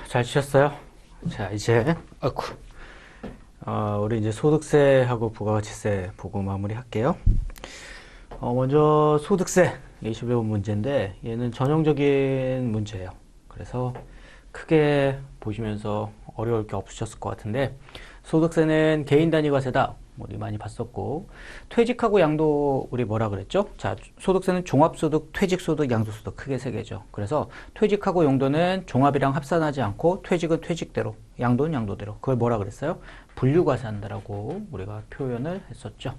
잘 지셨어요? 자, 이제, 아이쿠. 우리 이제 소득세하고 부가가치세 보고 마무리할게요. 먼저 소득세 21번 문제인데, 얘는 전형적인 문제예요. 그래서 크게 보시면서 어려울 게 없으셨을 것 같은데, 소득세는 개인 단위과세다. 우리 많이 봤었고, 퇴직하고 양도 우리 뭐라 그랬죠? 자, 소득세는 종합소득, 퇴직소득, 양도소득 크게 세 개죠. 그래서 퇴직하고 용도는 종합이랑 합산하지 않고 퇴직은 퇴직대로, 양도는 양도대로. 그걸 뭐라 그랬어요? 분류과세한다라고 우리가 표현을 했었죠.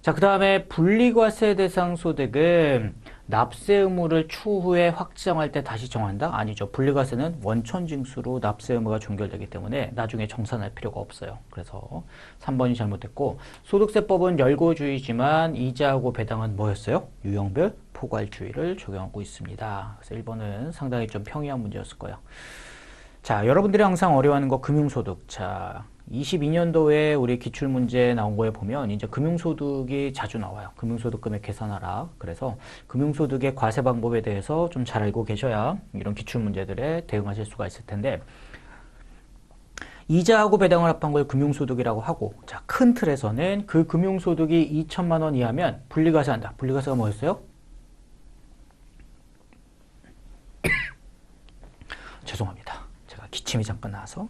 자, 그 다음에 분리과세 대상 소득은 납세 의무를 추후에 확정할 때 다시 정한다? 아니죠. 분리과세는 원천징수로 납세 의무가 종결되기 때문에 나중에 정산할 필요가 없어요. 그래서 3번이 잘못됐고, 소득세법은 열고주의지만 이자하고 배당은 뭐였어요? 유형별 포괄주의를 적용하고 있습니다. 그래서 1번은 상당히 좀 평이한 문제였을 거예요. 자, 여러분들이 항상 어려워하는 거 금융소득. 자, 22년도에 우리 기출문제 나온 거에 보면 이제 금융소득이 자주 나와요. 금융소득 금액 계산하라. 그래서 금융소득의 과세 방법에 대해서 좀 잘 알고 계셔야 이런 기출문제들에 대응하실 수가 있을 텐데, 이자하고 배당을 합한 걸 금융소득이라고 하고, 자, 큰 틀에서는 그 금융소득이 2천만 원 이하면 분리과세한다. 분리과세가 뭐였어요? 죄송합니다. 제가 기침이 잠깐 나와서.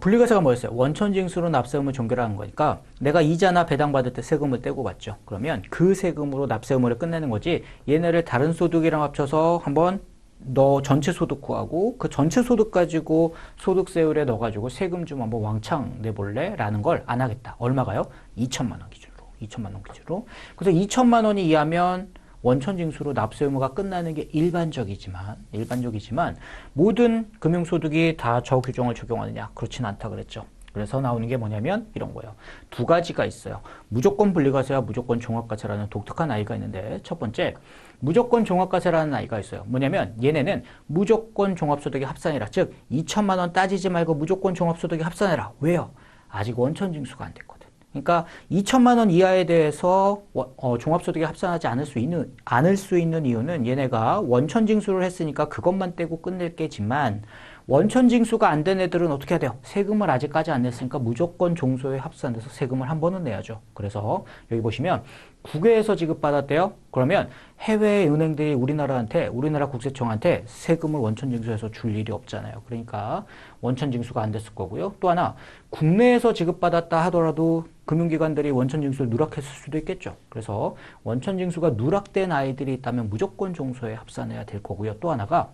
분리과세가 뭐였어요? 원천징수로 납세의무 종결하는 거니까 내가 이자나 배당 받을 때 세금을 떼고 받죠. 그러면 그 세금으로 납세 의무를 끝내는 거지, 얘네를 다른 소득이랑 합쳐서 한번 너 전체 소득 구하고 그 전체 소득 가지고 소득세율에 넣어가지고 세금 좀 한번 왕창 내볼래? 라는 걸 안 하겠다. 얼마가요? 2천만 원 기준으로. 2천만 원 기준으로. 그래서 2천만 원이 이하면 원천징수로 납세 의무가 끝나는 게 일반적이지만 모든 금융소득이 다 저 규정을 적용하느냐? 그렇진 않다 그랬죠. 그래서 나오는 게 뭐냐면 이런 거예요. 두 가지가 있어요. 무조건 분리과세와 무조건 종합과세라는 독특한 아이가 있는데, 첫 번째 무조건 종합과세라는 아이가 있어요. 뭐냐면 얘네는 무조건 종합소득의 합산이라, 즉 2천만 원 따지지 말고 무조건 종합소득의 합산해라. 왜요? 아직 원천징수가 안 됐거든. 그러니까 2천만 원 이하에 대해서 종합소득에 합산하지 않을 수 있는 이유는 얘네가 원천징수를 했으니까 그것만 떼고 끝낼 게지만, 원천징수가 안 된 애들은 어떻게 해야 돼요? 세금을 아직까지 안 냈으니까 무조건 종소에 합산돼서 세금을 한 번은 내야죠. 그래서 여기 보시면 국외에서 지급받았대요. 그러면 해외 은행들이 우리나라 국세청한테 세금을 원천징수해서 줄 일이 없잖아요. 그러니까 원천징수가 안 됐을 거고요. 또 하나, 국내에서 지급받았다 하더라도 금융기관들이 원천징수를 누락했을 수도 있겠죠. 그래서 원천징수가 누락된 아이들이 있다면 무조건 종소에 합산해야 될 거고요. 또 하나가,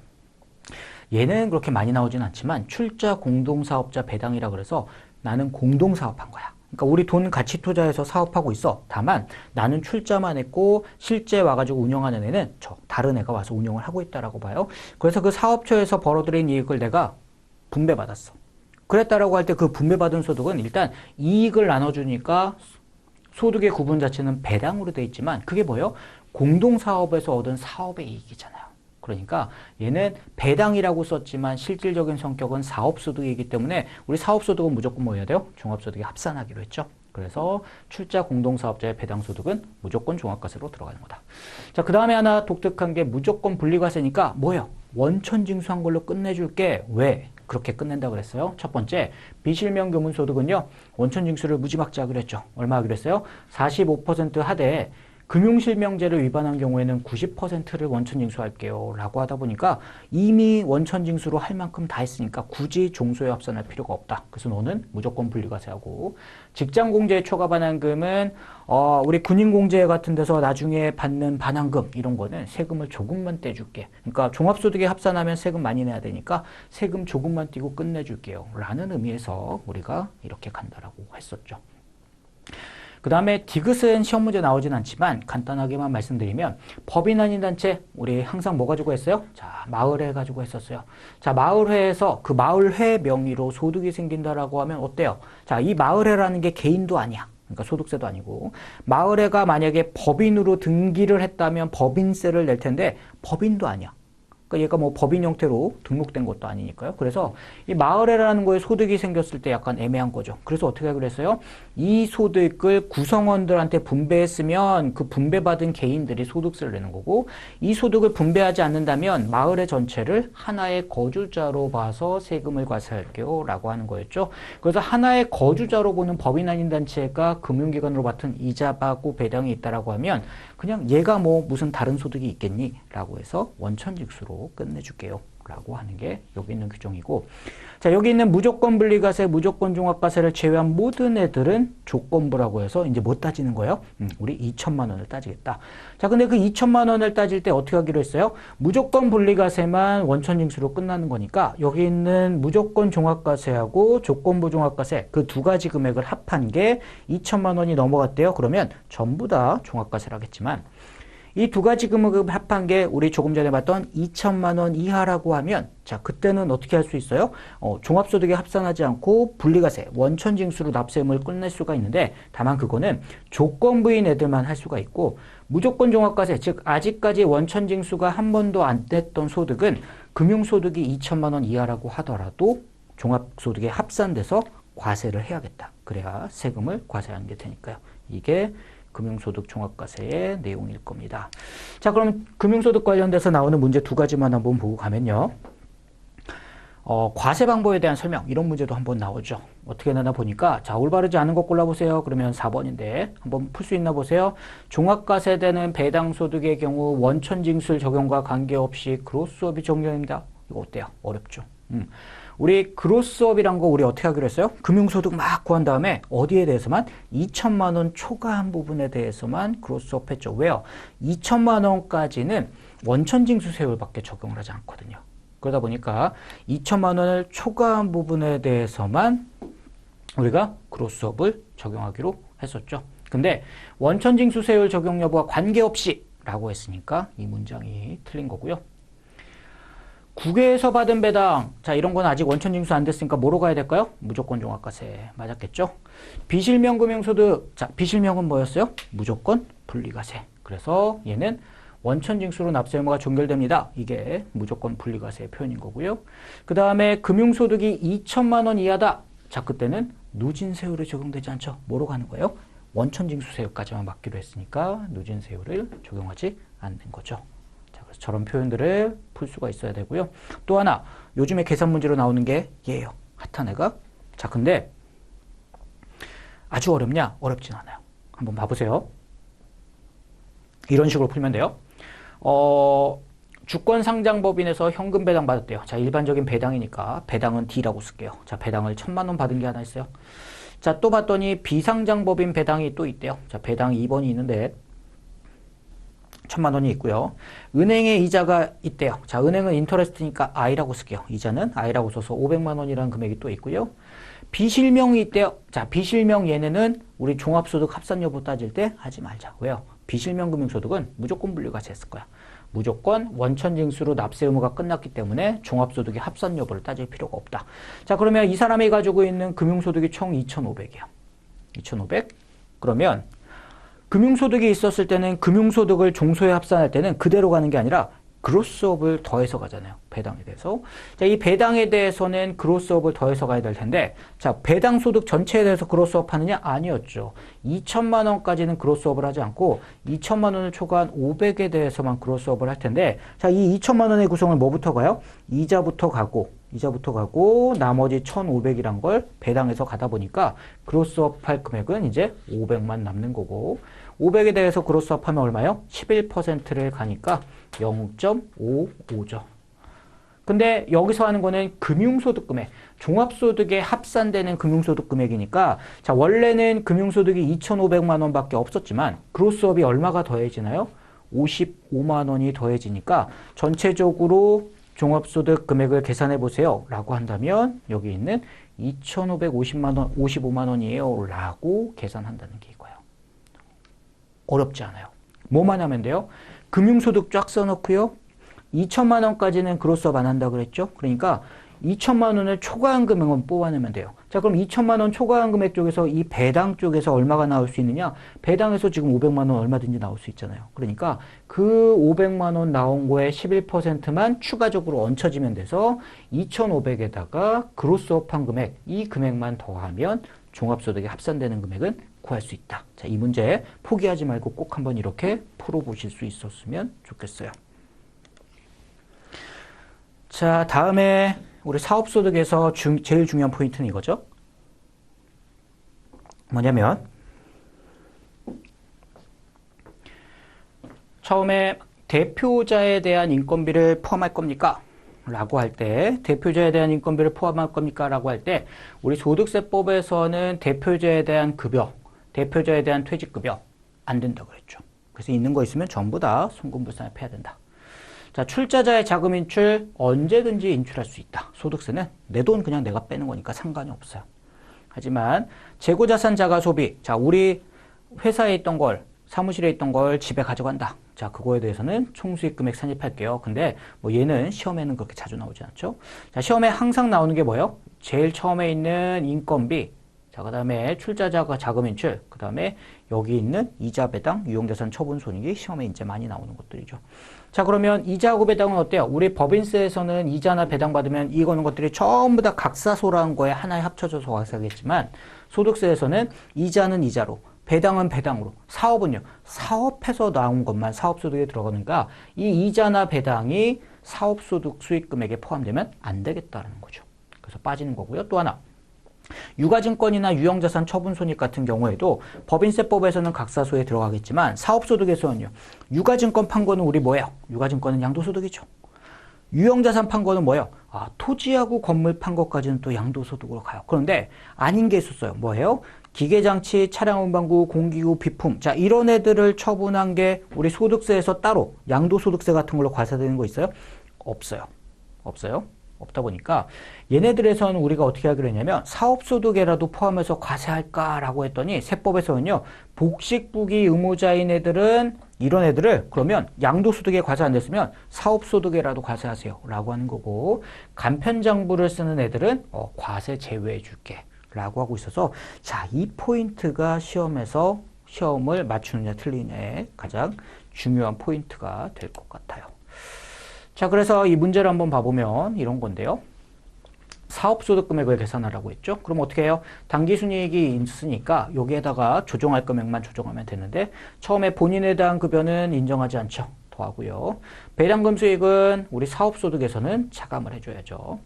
얘는 그렇게 많이 나오진 않지만 출자 공동사업자 배당이라 그래서 나는 공동사업한 거야. 그러니까 우리 돈 같이 투자해서 사업하고 있어. 다만 나는 출자만 했고 실제 와가지고 운영하는 애는 다른 애가 와서 운영을 하고 있다라고 봐요. 그래서 그 사업처에서 벌어들인 이익을 내가 분배받았어. 그랬다라고 할 때 그 분배받은 소득은 일단 이익을 나눠주니까 소득의 구분 자체는 배당으로 돼 있지만, 그게 뭐예요? 공동사업에서 얻은 사업의 이익이잖아요. 그러니까 얘는 배당이라고 썼지만 실질적인 성격은 사업소득이기 때문에 우리 사업소득은 무조건 뭐 해야 돼요? 종합소득에 합산하기로 했죠. 그래서 출자 공동사업자의 배당소득은 무조건 종합과세로 들어가는 거다. 자, 그 다음에 하나 독특한 게 무조건 분리과세니까 뭐예요? 원천징수한 걸로 끝내줄게. 왜 그렇게 끝낸다 그랬어요? 첫 번째, 비실명 교문소득은요, 원천징수를 무지막지 하기로 했죠. 얼마 하기로 했어요? 45% 하되 금융실명제를 위반한 경우에는 90%를 원천징수할게요 라고 하다 보니까 이미 원천징수로 할 만큼 다 했으니까 굳이 종소에 합산할 필요가 없다. 그래서 너는 무조건 분리과세하고, 직장공제에 초과반환금은 우리 군인공제 같은 데서 나중에 받는 반환금 이런 거는 세금을 조금만 떼줄게. 그러니까 종합소득에 합산하면 세금 많이 내야 되니까 세금 조금만 떼고 끝내줄게요 라는 의미에서 우리가 이렇게 간다라고 했었죠. 그 다음에 디귿은 시험 문제 나오진 않지만 간단하게만 말씀드리면, 법인 아닌 단체 우리 항상 뭐 가지고 했어요? 자, 마을회 가지고 했었어요. 자, 마을회에서 그 마을회 명의로 소득이 생긴다라고 하면 어때요? 자, 이 마을회라는 게 개인도 아니야. 그러니까 소득세도 아니고, 마을회가 만약에 법인으로 등기를 했다면 법인세를 낼 텐데 법인도 아니야. 그러니까 얘가 뭐 법인 형태로 등록된 것도 아니니까요. 그래서 이 마을회라는 거에 소득이 생겼을 때 약간 애매한 거죠. 그래서 어떻게 하기로 했어요? 이 소득을 구성원들한테 분배했으면 그 분배받은 개인들이 소득세를 내는 거고, 이 소득을 분배하지 않는다면 마을회 전체를 하나의 거주자로 봐서 세금을 과세할게요 라고 하는 거였죠. 그래서 하나의 거주자로 보는 법인 아닌 단체가 금융기관으로 맡은 이자 받고 배당이 있다라고 하면 그냥 얘가 뭐 무슨 다른 소득이 있겠니? 라고 해서 원천징수로 끝내줄게요 라고 하는 게 여기 있는 규정이고, 자, 여기 있는 무조건 분리과세, 무조건 종합과세를 제외한 모든 애들은 조건부라고 해서 이제 뭐 따지는 거예요? 우리 2천만 원을 따지겠다. 자, 근데 그 2천만 원을 따질 때 어떻게 하기로 했어요? 무조건 분리과세만 원천징수로 끝나는 거니까 여기 있는 무조건 종합과세하고 조건부 종합과세 그 두 가지 금액을 합한 게 2천만 원이 넘어갔대요. 그러면 전부 다 종합과세를 하겠지만 이 두 가지 금액을 합한 게 우리 조금 전에 봤던 2천만 원 이하라고 하면, 자, 그때는 어떻게 할 수 있어요? 종합소득에 합산하지 않고 분리과세, 원천징수로 납세금을 끝낼 수가 있는데, 다만 그거는 조건부인 애들만 할 수가 있고, 무조건 종합과세, 즉 아직까지 원천징수가 한 번도 안 냈던 소득은 금융소득이 2천만 원 이하라고 하더라도 종합소득에 합산돼서 과세를 해야겠다. 그래야 세금을 과세하는 게 되니까요. 이게 금융소득 종합과세의 내용일 겁니다. 자, 그럼 금융소득 관련돼서 나오는 문제 두 가지만 한번 보고 가면요. 과세 방법에 대한 설명, 이런 문제도 한번 나오죠. 어떻게 나나 보니까, 자, 올바르지 않은 거 골라보세요. 그러면 4번인데 한번 풀 수 있나 보세요. 종합과세되는 배당소득의 경우 원천징수 적용과 관계없이 그로스업이 적용됩니다. 이거 어때요? 어렵죠? 우리 그로스업이란 거 우리 어떻게 하기로 했어요? 금융소득 막 구한 다음에 어디에 대해서만? 2천만 원 초과한 부분에 대해서만 그로스업 했죠. 왜요? 2천만 원까지는 원천징수세율밖에 적용을 하지 않거든요. 그러다 보니까 2천만 원을 초과한 부분에 대해서만 우리가 그로스업을 적용하기로 했었죠. 근데 원천징수세율 적용 여부와 관계없이 라고 했으니까 이 문장이 틀린 거고요. 국외에서 받은 배당, 자, 이런 건 아직 원천징수 안 됐으니까 뭐로 가야 될까요? 무조건 종합과세 맞았겠죠? 비실명 금융소득, 자, 비실명은 뭐였어요? 무조건 분리과세. 그래서 얘는 원천징수로 납세 의무가 종결됩니다. 이게 무조건 분리과세의 표현인 거고요. 그 다음에 금융소득이 2천만 원 이하다. 자, 그때는 누진세율이 적용되지 않죠? 뭐로 가는 거예요? 원천징수세율까지만 받기로 했으니까 누진세율을 적용하지 않는 거죠. 저런 표현들을 풀 수가 있어야 되고요. 또 하나, 요즘에 계산 문제로 나오는 게 얘예요. 핫한 애가. 자, 근데 아주 어렵냐? 어렵진 않아요. 한번 봐보세요. 이런 식으로 풀면 돼요. 주권상장법인에서 현금 배당 받았대요. 자, 일반적인 배당이니까 배당은 D라고 쓸게요. 자, 배당을 1,000만 원 받은 게 하나 있어요. 자, 또 봤더니 비상장법인 배당이 또 있대요. 자, 배당 2번이 있는데 1,000만 원이 있고요. 은행에 이자가 있대요. 자, 은행은 인터레스트니까 I라고 쓸게요. 이자는 I라고 써서 500만 원이라는 금액이 또 있고요. 비실명이 있대요. 자, 비실명 얘네는 우리 종합소득 합산 여부 따질 때 하지 말자. 왜요? 비실명 금융소득은 무조건 분리과세 했을 거야. 무조건 원천징수로 납세 의무가 끝났기 때문에 종합소득의 합산 여부를 따질 필요가 없다. 자, 그러면 이 사람이 가지고 있는 금융소득이 총 2,500이야. 2,500? 그러면 금융소득이 있었을 때는 금융소득을 종소에 합산할 때는 그대로 가는 게 아니라 그로스업을 더해서 가잖아요. 배당에 대해서. 자, 이 배당에 대해서는 그로스업을 더해서 가야 될 텐데, 자, 배당소득 전체에 대해서 그로스업 하느냐? 아니었죠. 2천만 원까지는 그로스업을 하지 않고 2천만 원을 초과한 500에 대해서만 그로스업을 할 텐데, 자, 이 2천만 원의 구성을 뭐부터 가요? 이자부터 가고 나머지 1,500이란 걸 배당해서 가다 보니까 그로스업 할 금액은 이제 500만 남는 거고, 500에 대해서 그로스업 하면 얼마요? 11%를 가니까 0.55죠. 근데 여기서 하는 거는 금융소득 금액, 종합소득에 합산되는 금융소득 금액이니까, 자, 원래는 금융소득이 2,500만 원밖에 없었지만 그로스업이 얼마가 더해지나요? 55만 원이 더해지니까 전체적으로 종합소득 금액을 계산해 보세요 라고 한다면 여기 있는 2,550만 원, 55만 원이에요 라고 계산한다는 게 이거예요. 어렵지 않아요. 뭐만 하면 돼요? 금융소득 쫙 써놓고요. 2천만 원까지는 그로스업 안 한다 그랬죠? 그러니까 2천만 원을 초과한 금액은 뽑아내면 돼요. 자, 그럼 2천만 원 초과한 금액 쪽에서 이 배당 쪽에서 얼마가 나올 수 있느냐? 배당에서 지금 500만 원 얼마든지 나올 수 있잖아요. 그러니까 그 500만 원 나온 거에 11%만 추가적으로 얹혀지면 돼서 2,500에다가 그로스업한 금액, 이 금액만 더하면 종합소득에 합산되는 금액은 구할 수 있다. 자, 이 문제 포기하지 말고 꼭 한번 이렇게 풀어보실 수 있었으면 좋겠어요. 자, 다음에 우리 사업소득에서 제일 중요한 포인트는 이거죠. 뭐냐면 처음에 대표자에 대한 인건비를 포함할 겁니까? 라고 할 때, 대표자에 대한 인건비를 포함할 겁니까? 라고 할 때 우리 소득세법에서는 대표자에 대한 급여, 대표자에 대한 퇴직급여 안 된다고 그랬죠. 그래서 있는 거 있으면 전부 다 송금불산입해야 된다. 자, 출자자의 자금 인출 언제든지 인출할 수 있다. 소득세는 내 돈 그냥 내가 빼는 거니까 상관이 없어요. 하지만 재고자산 자가소비, 자, 우리 회사에 있던 걸, 사무실에 있던 걸 집에 가져간다. 자, 그거에 대해서는 총수익금액 산입할게요. 근데 뭐 얘는 시험에는 그렇게 자주 나오지 않죠. 자, 시험에 항상 나오는 게 뭐예요? 제일 처음에 있는 인건비, 자, 그 다음에 출자자가 자금 인출, 그 다음에 여기 있는 이자 배당, 유용자산 처분 손익이 시험에 이제 많이 나오는 것들이죠. 자, 그러면 이자하고 배당은 어때요? 우리 법인세에서는 이자나 배당 받으면 이거는 것들이 전부 다 각사소라는 거에 하나에 합쳐져서 각사겠지만 소득세에서는 이자는 이자로, 배당은 배당으로, 사업은요, 사업해서 나온 것만 사업소득에 들어가니까 이 이자나 배당이 사업소득 수익금액에 포함되면 안 되겠다는 거죠. 그래서 빠지는 거고요. 또 하나, 유가증권이나 유형자산 처분손익 같은 경우에도 법인세법에서는 각사소에 들어가겠지만 사업소득에서는요, 유가증권 판 거는 우리 뭐예요? 유가증권은 양도소득이죠. 유형자산 판 거는 뭐예요? 아, 토지하고 건물 판 것까지는 또 양도소득으로 가요. 그런데 아닌 게 있었어요. 뭐예요? 기계장치, 차량 운반구, 공기구, 비품. 자, 이런 애들을 처분한 게 우리 소득세에서 따로 양도소득세 같은 걸로 과세되는 거 있어요? 없어요. 없어요. 없다 보니까 얘네들에서는 우리가 어떻게 하기로 했냐면 사업소득에라도 포함해서 과세할까라고 했더니 세법에서는요, 복식부기 의무자인 애들은 이런 애들을 그러면 양도소득에 과세 안 됐으면 사업소득에라도 과세하세요 라고 하는 거고, 간편장부를 쓰는 애들은 과세 제외해 줄게 라고 하고 있어서, 자, 이 포인트가 시험에서 시험을 맞추느냐 틀리느냐의 가장 중요한 포인트가 될 것 같아요. 자, 그래서 이 문제를 한번 봐보면 이런 건데요. 사업소득 금액을 계산하라고 했죠. 그럼 어떻게 해요? 당기순이익이 있으니까 여기에다가 조정할 금액만 조정하면 되는데, 처음에 본인에 대한 급여는 인정하지 않죠. 더하고요. 배당금 수익은 우리 사업소득에서는 차감을 해줘야죠.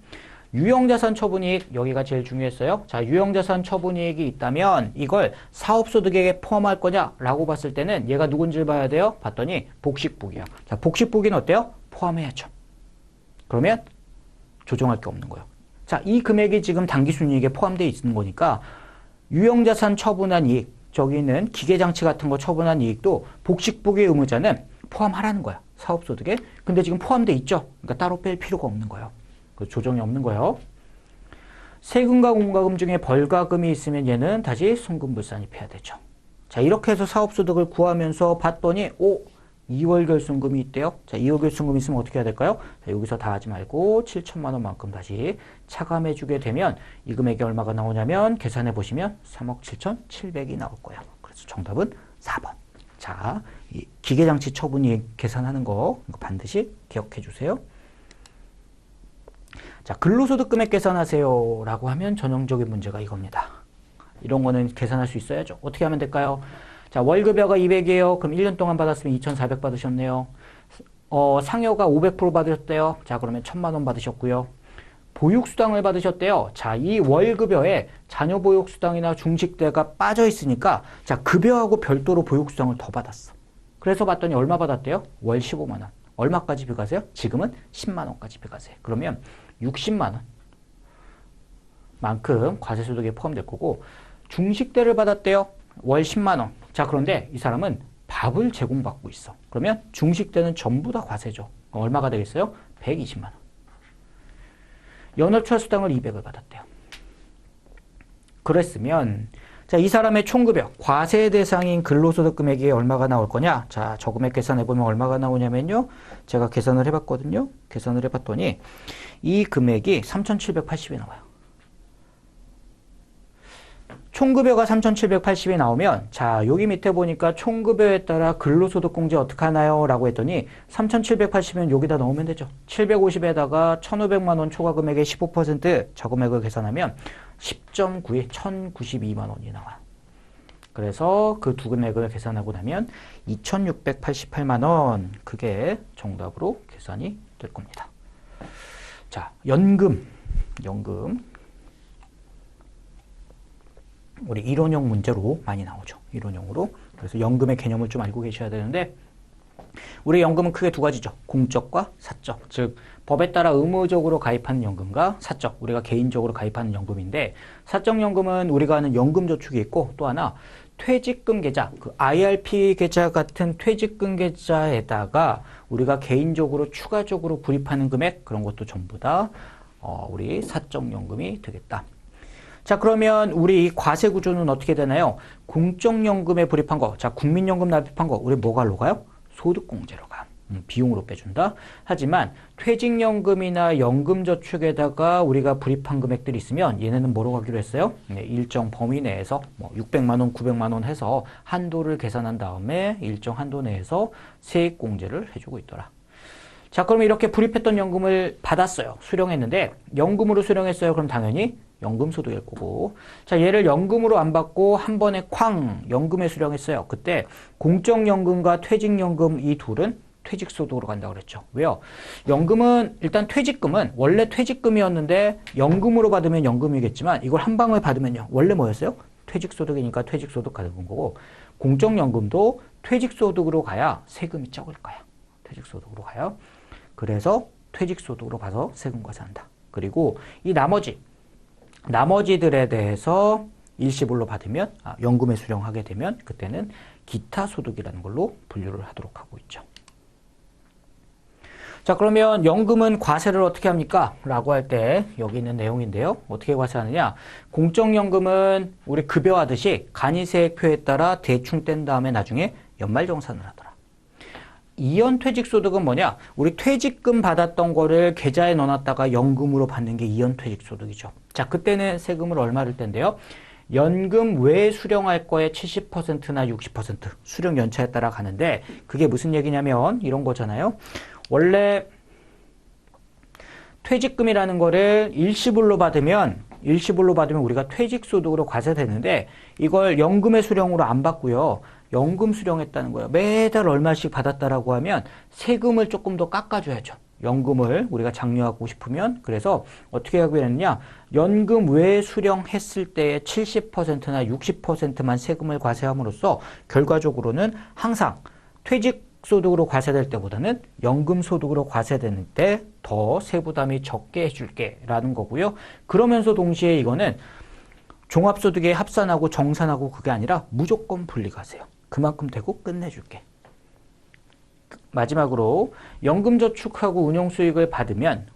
유형자산 처분이익, 여기가 제일 중요했어요. 자, 유형자산 처분이익이 있다면 이걸 사업소득에 포함할 거냐라고 봤을 때는 얘가 누군지를 봐야 돼요. 봤더니 복식부기야. 자, 복식부기는 어때요? 포함해야죠. 그러면 조정할 게 없는 거예요. 자, 이 금액이 지금 당기순이익에 포함되어 있는 거니까 유형자산 처분한 이익, 저기 있는 기계장치 같은 거 처분한 이익도 복식부기 의무자는 포함하라는 거야. 사업소득에. 근데 지금 포함되어 있죠. 그러니까 따로 뺄 필요가 없는 거예요. 조정이 없는 거예요. 세금과 공과금 중에 벌과금이 있으면 얘는 다시 송금불산입해야 되죠. 자, 이렇게 해서 사업소득을 구하면서 봤더니 2월 결손금이 있대요. 자, 2월 결손금이 있으면 어떻게 해야 될까요? 자, 여기서 다 하지 말고 7천만 원만큼 다시 차감해 주게 되면 이 금액이 얼마가 나오냐면 계산해 보시면 3억 7,700이 나올 거예요. 그래서 정답은 4번. 자, 이 기계장치 처분이 계산하는 거 이거 반드시 기억해 주세요. 자, 근로소득 금액 계산하세요 라고 하면 전형적인 문제가 이겁니다. 이런 거는 계산할 수 있어야죠. 어떻게 하면 될까요? 자, 월급여가 200이에요. 그럼 1년 동안 받았으면 2,400 받으셨네요. 상여가 500% 받으셨대요. 자, 그러면 1,000만 원 받으셨고요. 보육수당을 받으셨대요. 자, 이 월급여에 자녀 보육수당이나 중식대가 빠져 있으니까 자, 급여하고 별도로 보육수당을 더 받았어. 그래서 봤더니 얼마 받았대요? 월 15만 원. 얼마까지 비과세요? 지금은 10만 원까지 비과세. 그러면 60만 원 만큼 과세소득에 포함될 거고, 중식대를 받았대요. 월 10만 원. 자, 그런데 이 사람은 밥을 제공받고 있어. 그러면 중식대는 전부 다 과세죠. 얼마가 되겠어요? 120만 원. 연합철수당을 200을 받았대요. 그랬으면 자, 이 사람의 총급여, 과세 대상인 근로소득 금액이 얼마가 나올 거냐? 자, 저 금액 계산해보면 얼마가 나오냐면요. 제가 계산을 해봤거든요. 계산을 해봤더니 이 금액이 3,780이 나와요. 총급여가 3,780이 나오면 자 여기 밑에 보니까 총급여에 따라 근로소득공제 어떻게 하나요? 라고 했더니 3,780이면 여기다 넣으면 되죠. 750에다가 1,500만 원 초과금액의 15% 저금액을 계산하면 10.92, 1,092만 원이 나와요. 그래서 그 두 금액을 계산하고 나면 2,688만 원 그게 정답으로 계산이 될 겁니다. 자, 연금 우리 이론형 문제로 많이 나오죠. 이론형으로. 그래서 연금의 개념을 좀 알고 계셔야 되는데 우리 연금은 크게 두 가지죠. 공적과 사적. 즉 법에 따라 의무적으로 가입하는 연금과 사적. 우리가 개인적으로 가입하는 연금인데 사적 연금은 우리가 아는 연금저축이 있고 또 하나 퇴직금 계좌, 그 IRP 계좌 같은 퇴직금 계좌에다가 우리가 개인적으로 추가적으로 불입하는 금액 그런 것도 전부 다 우리 사적 연금이 되겠다. 자 그러면 우리 과세 구조는 어떻게 되나요? 공적연금에 불입한 거, 자 국민연금 납입한 거 우리 뭐가 가요? 소득공제로 가. 비용으로 빼준다. 하지만 퇴직연금이나 연금저축에다가 우리가 불입한 금액들이 있으면 얘네는 뭐로 가기로 했어요? 네, 일정 범위 내에서 뭐 600만 원, 900만 원 해서 한도를 계산한 다음에 일정 한도 내에서 세액공제를 해주고 있더라. 자 그럼 이렇게 불입했던 연금을 받았어요. 수령했는데 연금으로 수령했어요. 그럼 당연히 연금소득일 거고 자 얘를 연금으로 안 받고 한 번에 쾅 연금에 수령했어요. 그때 공적연금과 퇴직연금 이 둘은 퇴직소득으로 간다고 그랬죠. 왜요? 연금은 일단 퇴직금은 원래 퇴직금이었는데 연금으로 받으면 연금이겠지만 이걸 한 방에 받으면요. 원래 뭐였어요? 퇴직소득이니까 퇴직소득 가는 거고 공적연금도 퇴직소득으로 가야 세금이 적을 거야. 퇴직소득으로 가요. 그래서 퇴직소득으로 봐서 세금 과세한다. 그리고 이 나머지들에 대해서 일시불로 받으면 연금에 수령하게 되면 그때는 기타 소득이라는 걸로 분류를 하도록 하고 있죠. 자 그러면 연금은 과세를 어떻게 합니까? 라고 할 때 여기 있는 내용인데요. 어떻게 과세하느냐? 공적연금은 우리 급여하듯이 간이세액표에 따라 대충 뗀 다음에 나중에 연말정산을 하더라. 이연퇴직소득은 뭐냐? 우리 퇴직금 받았던 거를 계좌에 넣어놨다가 연금으로 받는 게 이연퇴직소득이죠. 자, 그때는 세금을 얼마를 뗀대요? 연금 외에 수령할 거에 70%나 60% 수령 연차에 따라 가는데 그게 무슨 얘기냐면 이런 거잖아요. 원래 퇴직금이라는 거를 일시불로 받으면 우리가 퇴직소득으로 과세되는데 이걸 연금의 수령으로 안 받고요. 연금 수령했다는 거예요. 매달 얼마씩 받았다라고 하면 세금을 조금 더 깎아줘야죠. 연금을 우리가 장려하고 싶으면 그래서 어떻게 하기로 했느냐. 연금 외에 수령했을 때의 70%나 60%만 세금을 과세함으로써 결과적으로는 항상 퇴직소득으로 과세될 때보다는 연금소득으로 과세되는 때 더 세부담이 적게 해줄게 라는 거고요. 그러면서 동시에 이거는 종합소득에 합산하고 정산하고 그게 아니라 무조건 분리과세요. 그만큼 되고 끝내줄게. 마지막으로 연금저축하고 운용수익을 받으면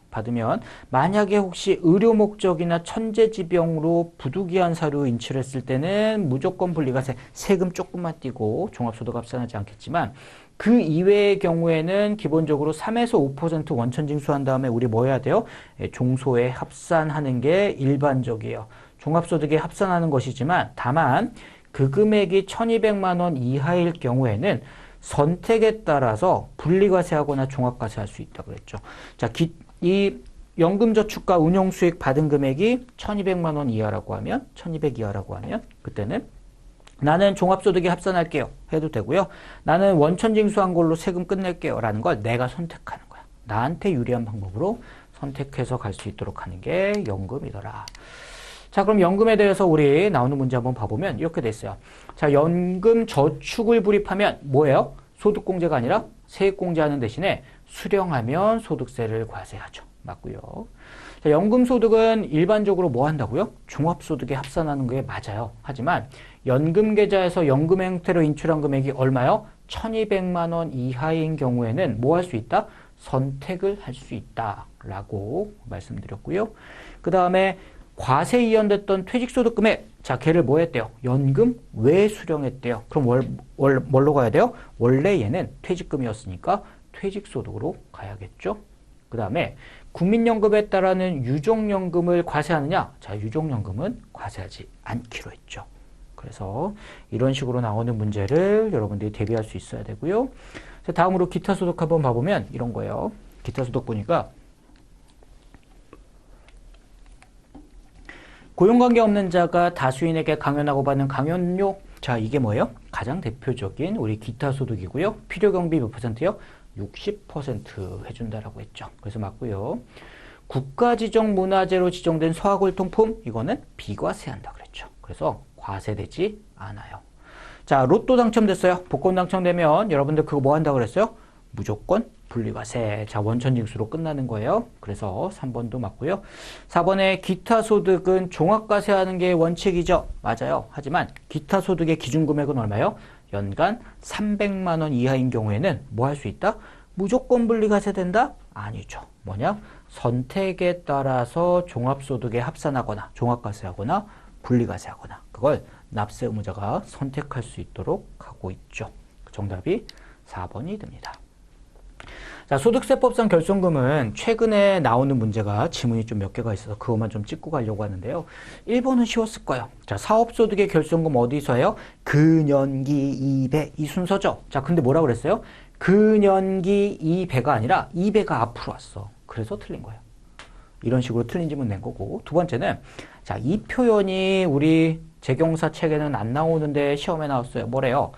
만약에 혹시 의료 목적이나 천재지병으로 부득이한 사료 인출했을 때는 무조건 분리과세 세금 조금만 띄고 종합소득 합산하지 않겠지만 그 이외의 경우에는 기본적으로 3에서 5% 원천 징수한 다음에 우리 뭐 해야 돼요? 종소에 합산하는 게 일반적이에요. 종합소득에 합산하는 것이지만 다만 그 금액이 1,200만 원 이하일 경우에는 선택에 따라서 분리과세하거나 종합과세할 수 있다고 그랬죠. 자, 이 연금저축과 운용수익 받은 금액이 1,200만 원 이하라고 하면 1,200 이하라고 하면 그때는 나는 종합소득에 합산할게요 해도 되고요. 나는 원천징수한 걸로 세금 끝낼게요 라는 걸 내가 선택하는 거야. 나한테 유리한 방법으로 선택해서 갈 수 있도록 하는 게 연금이더라. 자, 그럼 연금에 대해서 우리 나오는 문제 한번 봐보면 이렇게 돼 있어요. 자, 연금 저축을 불입하면 뭐예요? 소득공제가 아니라 세액공제하는 대신에 수령하면 소득세를 과세하죠. 맞고요. 자, 연금소득은 일반적으로 뭐 한다고요? 종합소득에 합산하는 게 맞아요. 하지만 연금계좌에서 연금 형태로 인출한 금액이 얼마요? 1,200만 원 이하인 경우에는 뭐 할 수 있다? 선택을 할 수 있다라고 말씀드렸고요. 그 다음에 과세 이연됐던 퇴직소득 금액, 자, 걔를 뭐 했대요? 연금 외 수령했대요. 그럼 뭘로 가야 돼요? 원래 얘는 퇴직금이었으니까 퇴직소득으로 가야겠죠. 그 다음에 국민연금에 따르는 유족연금을 과세하느냐? 자, 유족연금은 과세하지 않기로 했죠. 그래서 이런 식으로 나오는 문제를 여러분들이 대비할 수 있어야 되고요. 다음으로 기타 소득 한번 봐보면 이런 거예요. 기타 소득 보니까 고용관계 없는 자가 다수인에게 강연하고 받는 강연료. 자, 이게 뭐예요? 가장 대표적인 우리 기타 소득이고요. 필요경비 몇 %요? 60% 해준다라고 했죠. 그래서 맞고요. 국가지정 문화재로 지정된 소화골통품, 이거는 비과세한다 그랬죠. 그래서 과세되지 않아요. 자, 로또 당첨됐어요. 복권 당첨되면 여러분들 그거 뭐 한다 그랬어요? 무조건 분리과세. 자, 원천징수로 끝나는 거예요. 그래서 3번도 맞고요. 4번에 기타 소득은 종합과세하는 게 원칙이죠. 맞아요. 하지만 기타 소득의 기준금액은 얼마요? 연간 300만 원 이하인 경우에는 뭐 할 수 있다? 무조건 분리과세된다? 아니죠. 뭐냐? 선택에 따라서 종합소득에 합산하거나 종합과세하거나 분리과세하거나 그걸 납세 의무자가 선택할 수 있도록 하고 있죠. 정답이 4번이 됩니다. 자, 소득세법상 결손금은 최근에 나오는 문제가 지문이 좀 몇 개가 있어서 그것만 좀 찍고 가려고 하는데요. 1번은 쉬웠을 거예요. 자, 사업소득의 결손금 어디서 해요? 근연기 2배 이 순서죠. 자, 근데 뭐라고 그랬어요? 근연기 2배가 아니라 2배가 앞으로 왔어. 그래서 틀린 거예요. 이런 식으로 틀린 지문 낸 거고. 두 번째는 자, 이 표현이 우리 재경사 책에는 안 나오는데 시험에 나왔어요. 뭐래요?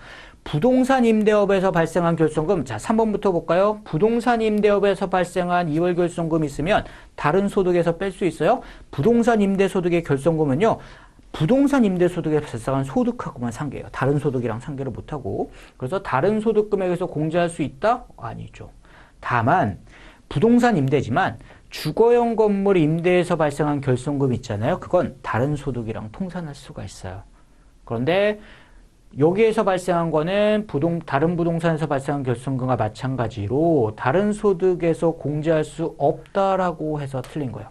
부동산 임대업에서 발생한 결손금. 자, 3번부터 볼까요? 부동산 임대업에서 발생한 2월 결손금 있으면 다른 소득에서 뺄 수 있어요? 부동산 임대소득의 결손금은요. 부동산 임대소득에 발생한 소득하고만 상계해요. 다른 소득이랑 상계를 못하고. 그래서 다른 소득 금액에서 공제할 수 있다? 아니죠. 다만 부동산 임대지만 주거용 건물 임대에서 발생한 결손금 있잖아요. 그건 다른 소득이랑 통산할 수가 있어요. 그런데 여기에서 발생한 거는 다른 부동산에서 발생한 결손금과 마찬가지로 다른 소득에서 공제할 수 없다라고 해서 틀린 거예요.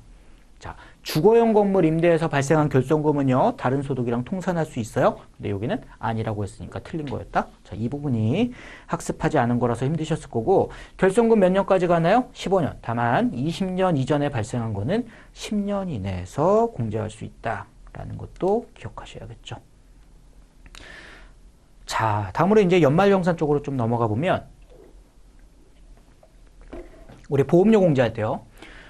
자, 주거용 건물 임대에서 발생한 결손금은요, 다른 소득이랑 통산할 수 있어요. 근데 여기는 아니라고 했으니까 틀린 거였다. 자, 이 부분이 학습하지 않은 거라서 힘드셨을 거고, 결손금 몇 년까지 가나요? 15년. 다만 20년 이전에 발생한 거는 10년 이내에서 공제할 수 있다라는 것도 기억하셔야겠죠. 자, 다음으로 이제 연말정산 쪽으로 좀 넘어가 보면, 우리 보험료 공제할 때요.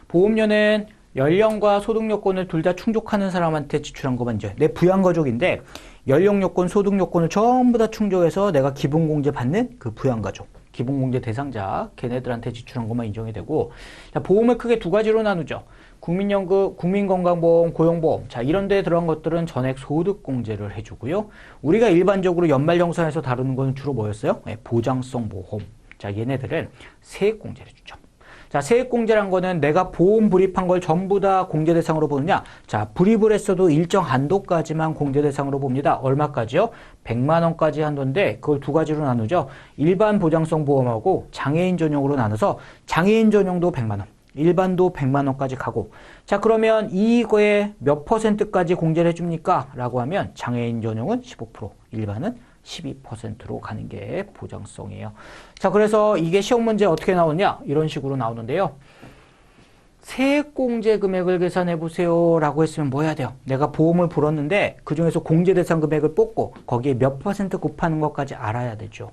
보험료는 연령과 소득 요건을 둘 다 충족하는 사람한테 지출한 것만 이제 내 부양가족인데 연령 요건, 소득 요건을 전부 다 충족해서 내가 기본공제 받는 그 부양가족, 기본공제 대상자, 걔네들한테 지출한 것만 인정이 되고, 자, 보험을 크게 두 가지로 나누죠. 국민연금, 국민건강보험, 고용보험. 자, 이런 데 들어간 것들은 전액 소득공제를 해주고요. 우리가 일반적으로 연말정산에서 다루는 건 주로 뭐였어요? 네, 보장성 보험. 자, 얘네들은 세액공제를 주죠. 자, 세액공제란 거는 내가 보험 불입한 걸 전부 다 공제 대상으로 보느냐? 자, 불입을 했어도 일정 한도까지만 공제 대상으로 봅니다. 얼마까지요? 100만 원까지 한도인데 그걸 두 가지로 나누죠. 일반 보장성 보험하고 장애인 전용으로 나눠서 장애인 전용도 100만 원, 일반도 100만 원까지 가고, 자, 그러면 이거에 몇 %까지 공제를 해줍니까? 라고 하면 장애인 전용은 15%, 일반은 12%로 가는 게 보장성이에요. 자, 그래서 이게 시험 문제 어떻게 나오냐? 이런 식으로 나오는데요. 세액공제 금액을 계산해 보세요 라고 했으면 뭐 해야 돼요? 내가 보험을 불었는데 그중에서 공제 대상 금액을 뽑고 거기에 몇 % 곱하는 것까지 알아야 되죠.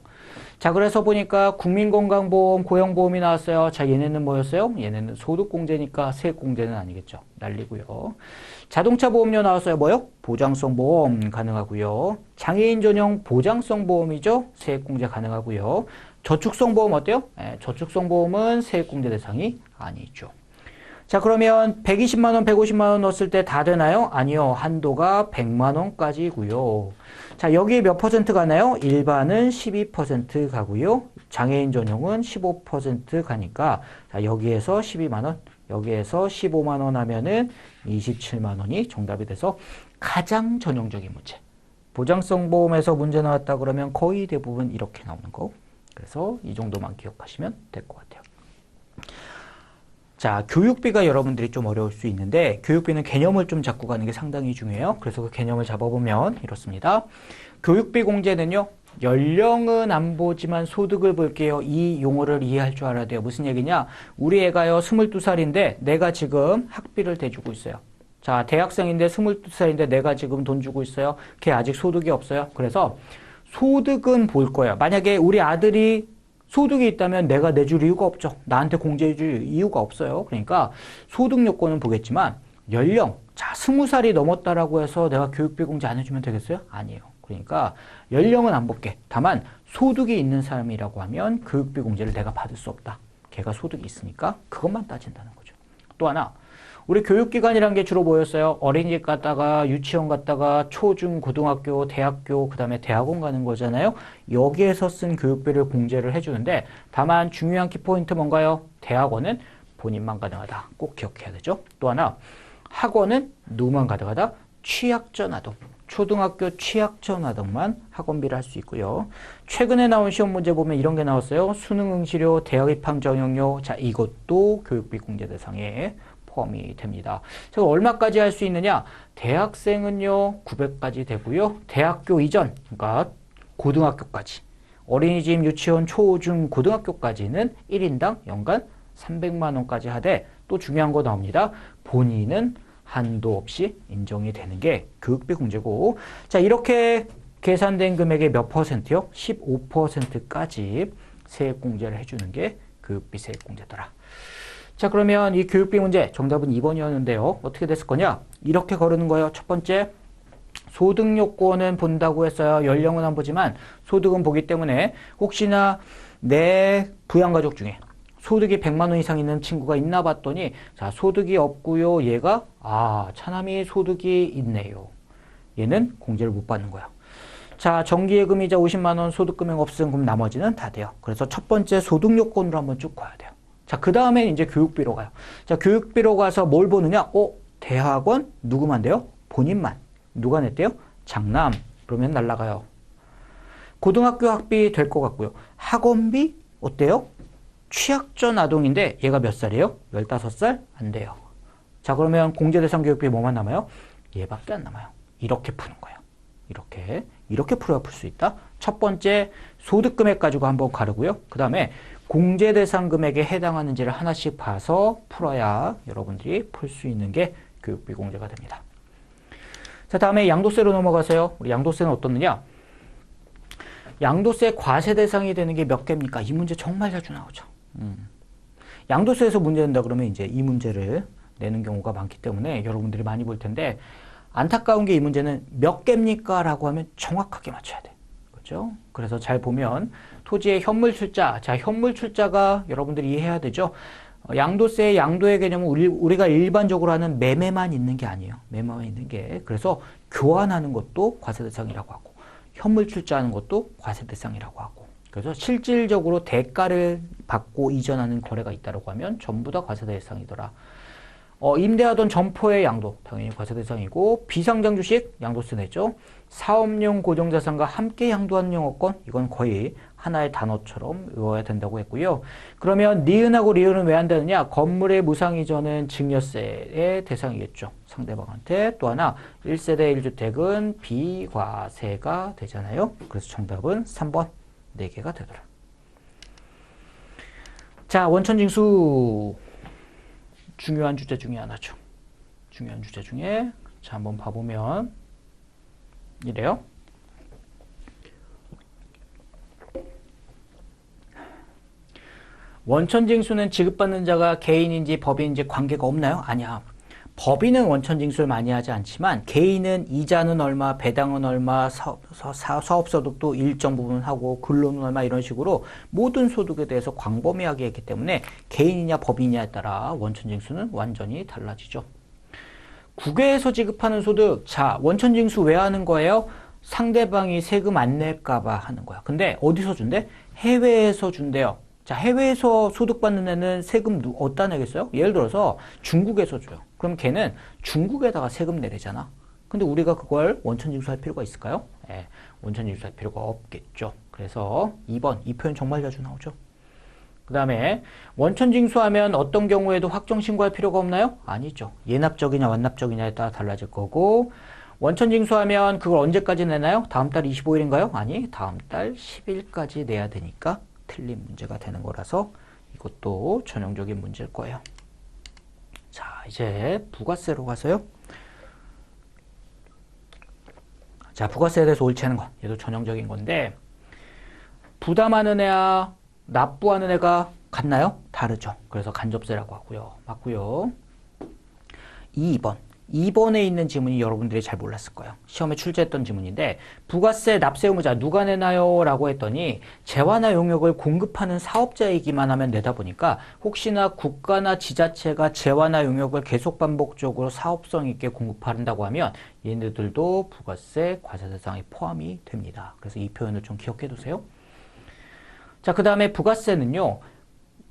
자, 그래서 보니까 국민건강보험, 고용보험이 나왔어요. 자, 얘네는 뭐였어요? 얘네는 소득공제니까 세액공제는 아니겠죠. 날리고요. 자동차 보험료 나왔어요. 뭐요? 보장성 보험 가능하고요. 장애인 전용 보장성 보험이죠. 세액공제 가능하고요. 저축성 보험 어때요? 네, 저축성 보험은 세액공제 대상이 아니죠. 자, 그러면 120만 원, 150만 원 넣었을 때 다 되나요? 아니요. 한도가 100만 원까지고요. 자, 여기에 몇 % 가나요? 일반은 12% 가고요. 장애인 전용은 15% 가니까, 자, 여기에서 12만 원, 여기에서 15만 원 하면은 27만 원이 정답이 돼서 가장 전형적인 문제. 보장성 보험에서 문제 나왔다 그러면 거의 대부분 이렇게 나오는 거. 그래서 이 정도만 기억하시면 될 것 같아요. 자, 교육비가 여러분들이 좀 어려울 수 있는데 교육비는 개념을 좀 잡고 가는 게 상당히 중요해요. 그래서 그 개념을 잡아보면 이렇습니다. 교육비 공제는요. 연령은 안 보지만 소득을 볼게요. 이 용어를 이해할 줄 알아야 돼요. 무슨 얘기냐? 우리 애가요 22살인데 내가 지금 학비를 대주고 있어요. 자, 대학생인데 22살인데 내가 지금 돈 주고 있어요. 걔 아직 소득이 없어요. 그래서 소득은 볼 거예요. 만약에 우리 아들이 소득이 있다면 내가 내줄 이유가 없죠. 나한테 공제해줄 이유가 없어요. 그러니까 소득 요건은 보겠지만 연령, 자, 20살이 넘었다라고 해서 내가 교육비 공제 안 해주면 되겠어요? 아니에요. 그러니까 연령은 안 볼게. 다만 소득이 있는 사람이라고 하면 교육비 공제를 내가 받을 수 없다. 걔가 소득이 있으니까 그것만 따진다는 거죠. 또 하나, 우리 교육기관이라는 게 주로 뭐였어요? 어린이집 갔다가 유치원 갔다가 초중 고등학교 대학교 그다음에 대학원 가는 거잖아요. 여기에서 쓴 교육비를 공제를 해주는데 다만 중요한 키포인트 뭔가요? 대학원은 본인만 가능하다. 꼭 기억해야 되죠. 또 하나, 학원은 누구만 가능하다? 취약전 아동. 초등학교 취약전 아동만 학원비를 할 수 있고요. 최근에 나온 시험 문제 보면 이런 게 나왔어요. 수능 응시료, 대학 입학 전형료. 자, 이것도 교육비 공제 대상에 포함이 됩니다. 제가 얼마까지 할 수 있느냐? 대학생은요 900까지 되고요. 대학교 이전, 그러니까 고등학교까지, 어린이집, 유치원, 초, 중, 고등학교까지는 1인당 연간 300만 원까지 하되 또 중요한 거 나옵니다. 본인은 한도 없이 인정이 되는 게 교육비 공제고, 자, 이렇게 계산된 금액의 몇 퍼센트요? 15%까지 세액 공제를 해주는 게 교육비 세액 공제더라. 자, 그러면 이 교육비 문제 정답은 2번이었는데요. 어떻게 됐을 거냐? 이렇게 거르는 거예요. 첫 번째, 소득 요건은 본다고 했어요. 연령은 안 보지만 소득은 보기 때문에 혹시나 내 부양가족 중에 소득이 100만 원 이상 있는 친구가 있나 봤더니, 자, 소득이 없고요. 얘가 차남이 소득이 있네요. 얘는 공제를 못 받는 거야. 자, 정기예금이자 50만 원 소득 금액 없음. 그럼 나머지는 다 돼요. 그래서 첫 번째 소득 요건으로 한번 쭉 가야 돼요. 자, 그 다음에 이제 교육비로 가요. 자, 교육비로 가서 뭘 보느냐? 대학원 누구만 돼요? 본인만. 누가 냈대요? 장남. 그러면 날라가요. 고등학교 학비 될 것 같고요. 학원비 어때요? 취약전 아동인데 얘가 몇 살이에요? 15살? 안 돼요. 자, 그러면 공제 대상 교육비 뭐만 남아요? 얘밖에 안 남아요. 이렇게 푸는 거예요. 이렇게 풀어야 풀 수 있다. 첫 번째 소득 금액 가지고 한번 가르고요. 그 다음에 공제 대상 금액에 해당하는지를 하나씩 봐서 풀어야 여러분들이 풀 수 있는 게 교육비 공제가 됩니다. 자, 다음에 양도세로 넘어가세요. 우리 양도세는 어떻느냐? 양도세 과세 대상이 되는 게 몇 개입니까? 이 문제 정말 자주 나오죠. 양도세에서 문제 낸다 그러면 이제 이 문제를 내는 경우가 많기 때문에 여러분들이 많이 볼 텐데, 안타까운 게 이 문제는 몇 개입니까? 라고 하면 정확하게 맞춰야 돼. 그렇죠? 그래서 잘 보면 토지의 현물 출자, 자, 현물 출자가 여러분들이 이해해야 되죠. 양도세, 양도의 개념은 우리가 일반적으로 하는 매매만 있는 게 아니에요. 매매만 있는 게. 그래서 교환하는 것도 과세 대상이라고 하고, 현물 출자하는 것도 과세 대상이라고 하고, 그래서 실질적으로 대가를 받고 이전하는 거래가 있다고 하면 전부 다 과세 대상이더라. 임대하던 점포의 양도 당연히 과세 대상이고, 비상장 주식 양도세 냈죠. 사업용 고정자산과 함께 양도하는 영업권, 이건 거의 하나의 단어처럼 외워야 된다고 했고요. 그러면 니은하고 리은은 왜 안 되느냐? 건물의 무상 이전은 증여세의 대상이겠죠. 상대방한테. 또 하나 1세대 1주택은 비과세가 되잖아요. 그래서 정답은 3번 4개가 되더라. 자, 원천징수 중요한 주제 중에 하나죠. 중요한 주제 중에, 자, 한번 봐보면 이래요. 원천징수는 지급받는 자가 개인인지 법인인지 관계가 없나요? 아니야. 법인은 원천징수를 많이 하지 않지만 개인은 이자는 얼마, 배당은 얼마, 사업소득도 일정 부분 하고 근로는 얼마, 이런 식으로 모든 소득에 대해서 광범위하게 했기 때문에 개인이냐 법인이냐에 따라 원천징수는 완전히 달라지죠. 국외에서 지급하는 소득, 자, 원천징수 왜 하는 거예요? 상대방이 세금 안 낼까봐 하는 거야. 근데 어디서 준대? 해외에서 준대요. 자, 해외에서 소득 받는 애는 세금 어디다 내겠어요? 예를 들어서 중국에서 줘요. 그럼 걔는 중국에다가 세금 내래잖아. 근데 우리가 그걸 원천징수할 필요가 있을까요? 네, 원천징수할 필요가 없겠죠. 그래서 2번, 이 표현 정말 자주 나오죠. 그 다음에 원천징수하면 어떤 경우에도 확정신고할 필요가 없나요? 아니죠. 예납적이냐 완납적이냐에 따라 달라질 거고, 원천징수하면 그걸 언제까지 내나요? 다음 달 25일인가요? 아니, 다음 달 10일까지 내야 되니까 틀린 문제가 되는 거라서 이것도 전형적인 문제일 거예요. 자, 이제 부가세로 가서요. 자, 부가세에 대해서 옳지 않은 거. 얘도 전형적인 건데, 부담하는 애와 납부하는 애가 같나요? 다르죠. 그래서 간접세라고 하고요. 맞고요. 2번. 2번에 있는 지문이 여러분들이 잘 몰랐을 거예요. 시험에 출제했던 지문인데 부가세 납세 의무자 누가 내나요? 라고 했더니 재화나 용역을 공급하는 사업자이기만 하면 내다 보니까 혹시나 국가나 지자체가 재화나 용역을 계속 반복적으로 사업성 있게 공급한다고 하면 얘네들도 부가세 과세 대상에 포함이 됩니다. 그래서 이 표현을 좀 기억해 두세요. 자, 그 다음에 부가세는요.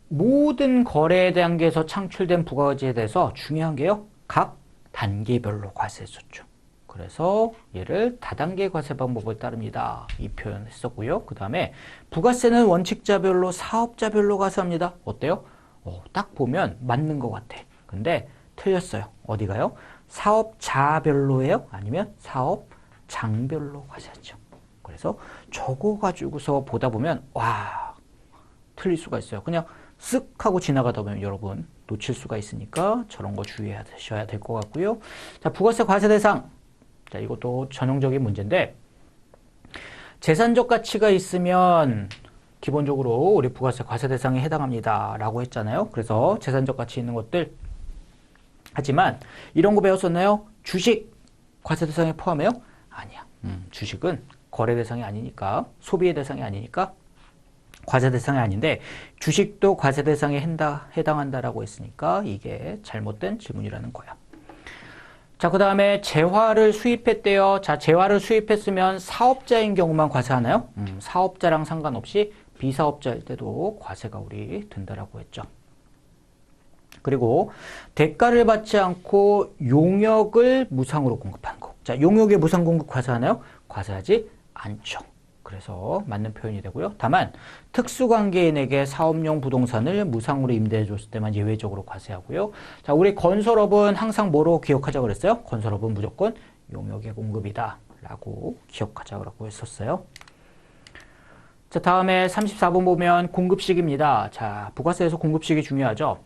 모든 거래 단계에서 창출된 부가가치에 대해서 중요한 게요. 각 단계별로 과세했었죠. 그래서 얘를 다단계 과세 방법을 따릅니다. 이 표현 했었고요. 그 다음에 부가세는 원칙자별로 사업자별로 과세합니다. 어때요? 딱 보면 맞는 것 같아. 근데 틀렸어요. 어디가요? 사업자별로예요? 아니면 사업장별로 과세하죠. 그래서 저거 가지고서 보다 보면 와 틀릴 수가 있어요. 그냥 쓱 하고 지나가다 보면 여러분 놓칠 수가 있으니까 저런 거 주의하셔야 될 것 같고요. 자, 부가세 과세 대상. 자, 이것도 전형적인 문제인데 재산적 가치가 있으면 기본적으로 우리 부가세 과세 대상에 해당합니다. 라고 했잖아요. 그래서 재산적 가치 있는 것들. 하지만 이런 거 배웠었나요? 주식 과세 대상에 포함해요? 아니야. 주식은 거래 대상이 아니니까 소비의 대상이 아니니까 과세 대상이 아닌데 주식도 과세 대상에 해당한다라고 했으니까 이게 잘못된 질문이라는 거야. 자, 그 다음에 재화를 수입했대요. 자, 재화를 수입했으면 사업자인 경우만 과세하나요? 사업자랑 상관없이 비사업자일 때도 과세가 우리 된다라고 했죠. 그리고 대가를 받지 않고 용역을 무상으로 공급하는 거. 자, 용역에 무상 공급 과세하나요? 과세하지 않죠. 그래서 맞는 표현이 되고요. 다만 특수관계인에게 사업용 부동산을 무상으로 임대해 줬을 때만 예외적으로 과세하고요. 자, 우리 건설업은 항상 뭐로 기억하자고 그랬어요? 건설업은 무조건 용역의 공급이다 라고 기억하자고 했었어요. 자, 다음에 34번 보면 공급식입니다. 자, 부가세에서 공급식이 중요하죠.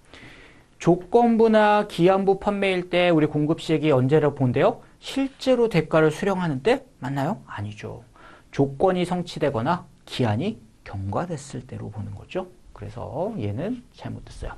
조건부나 기한부 판매일 때 우리 공급식이 언제라고 본대요? 실제로 대가를 수령하는 때 맞나요? 아니죠. 조건이 성취되거나 기한이 경과됐을 때로 보는 거죠. 그래서 얘는 잘못됐어요.